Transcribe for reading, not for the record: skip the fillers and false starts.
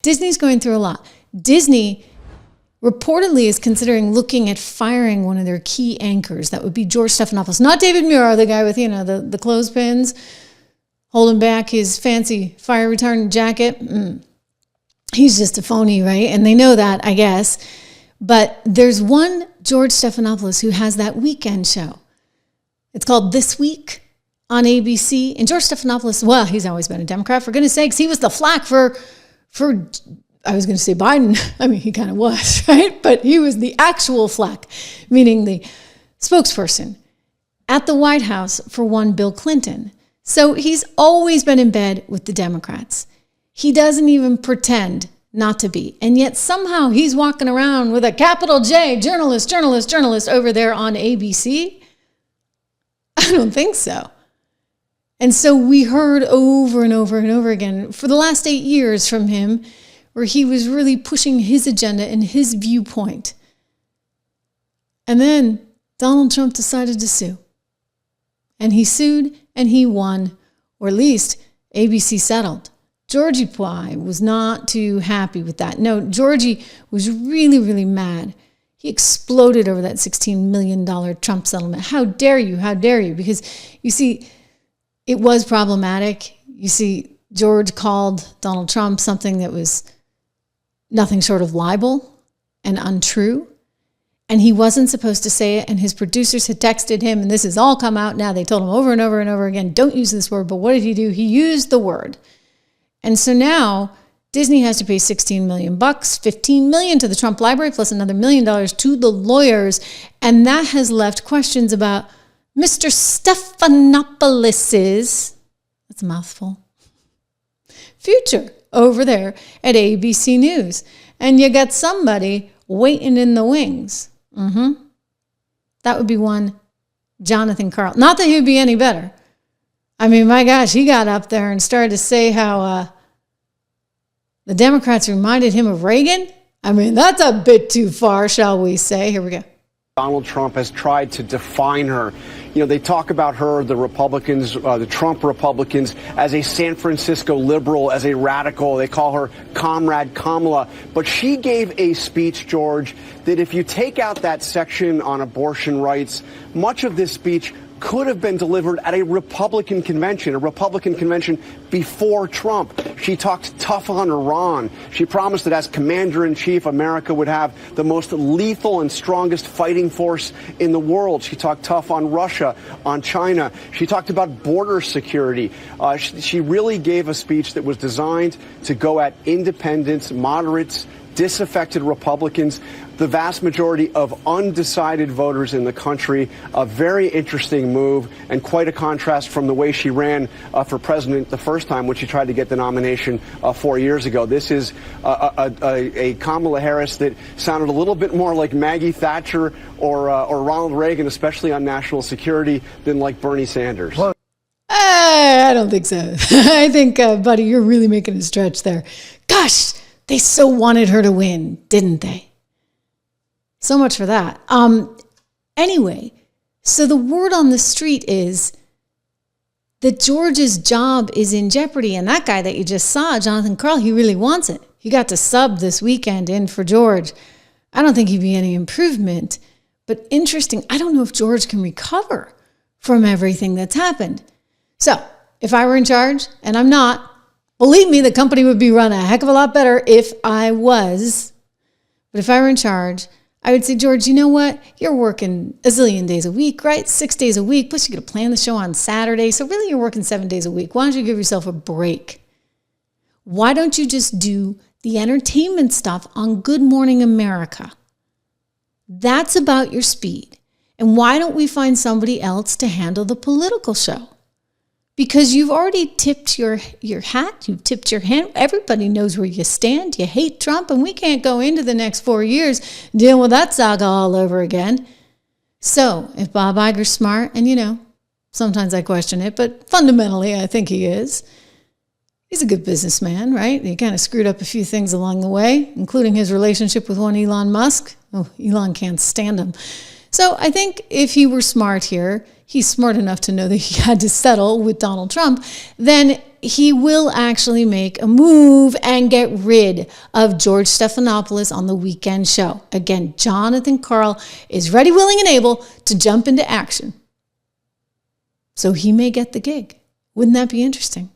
Disney's going through a lot. Disney reportedly is considering looking at firing one of their key anchors. That would be George Stephanopoulos, not David Muir, the guy with, the clothespins, holding back his fancy fire retardant jacket. He's just a phony, right? And they know that, I guess. But there's one George Stephanopoulos who has that weekend show. It's called This Week on ABC. And George Stephanopoulos, well, he's always been a Democrat, for goodness sakes. He was the flack for I was going to say Biden. I mean, he kind of was, right? But he was the actual flack, meaning the spokesperson at the White House for one Bill Clinton. So he's always been in bed with the Democrats. He doesn't even pretend not to be. And yet somehow he's walking around with a capital J, journalist over there on ABC. I don't think so. And so we heard over and over and over again for the last 8 years from him where he was really pushing his agenda and his viewpoint. And then Donald Trump decided to sue. And he sued and he won, or at least ABC settled. Georgie Pye was not too happy with that. No, Georgie was really, really mad. He exploded over that $16 million Trump settlement. How dare you? How dare you? Because you see, it was problematic. You see, George called Donald Trump something that was nothing short of libel and untrue. And he wasn't supposed to say it. And his producers had texted him, and this has all come out now. They told him over and over and over again, don't use this word. But what did he do? He used the word. And so now Disney has to pay $16 million, $15 million to the Trump Library, plus another $1 million to the lawyers. And that has left questions about Mr. Stephanopoulos, that's a mouthful, future over there at ABC News. And you got somebody waiting in the wings. That would be one Jonathan Karl. Not that he would be any better. I mean, my gosh, he got up there and started to say how the Democrats reminded him of Reagan. I mean, that's a bit too far, shall we say. Here we go. Donald Trump has tried to define her. They talk about her, the Republicans, the Trump Republicans, as a San Francisco liberal, as a radical. They call her Comrade Kamala. But she gave a speech, George, that if you take out that section on abortion rights, much of this speech could have been delivered at a Republican convention before Trump. She talked tough on Iran. She promised that as commander-in-chief, America would have the most lethal and strongest fighting force in the world. She talked tough on Russia, on China. She talked about border security. She really gave a speech that was designed to go at independents, moderates, disaffected Republicans, the vast majority of undecided voters in the country. A very interesting move and quite a contrast from the way she ran for president the first time when she tried to get the nomination 4 years ago. This is a Kamala Harris that sounded a little bit more like Maggie Thatcher or Ronald Reagan, especially on national security, than like Bernie Sanders. I don't think so. I think, buddy, you're really making a stretch there. Gosh, they so wanted her to win, didn't they? So much for that. Anyway, so the word on the street is that George's job is in jeopardy. And that guy that you just saw, Jonathan Karl, he really wants it. He got to sub this weekend in for George. I don't think he'd be any improvement. But interesting, I don't know if George can recover from everything that's happened. So if I were in charge, and I'm not, believe me, the company would be run a heck of a lot better if I was. But if I were in charge, I would say, George, you know what? You're working a zillion days a week, right? 6 days a week. Plus, you got to plan the show on Saturday. So really, you're working 7 days a week. Why don't you give yourself a break? Why don't you just do the entertainment stuff on Good Morning America? That's about your speed. And why don't we find somebody else to handle the political show? Because you've already tipped your hat, you've tipped your hand. Everybody knows where you stand. You hate Trump, and we can't go into the next 4 years dealing with that saga all over again. So if Bob Iger's smart, and sometimes I question it, but fundamentally I think he is. He's a good businessman, right? He kind of screwed up a few things along the way, including his relationship with one Elon Musk. Oh, Elon can't stand him. So I think if he were smart here, he's smart enough to know that he had to settle with Donald Trump, then he will actually make a move and get rid of George Stephanopoulos on the weekend show. Again, Jonathan Karl is ready, willing, and able to jump into action. So he may get the gig. Wouldn't that be interesting?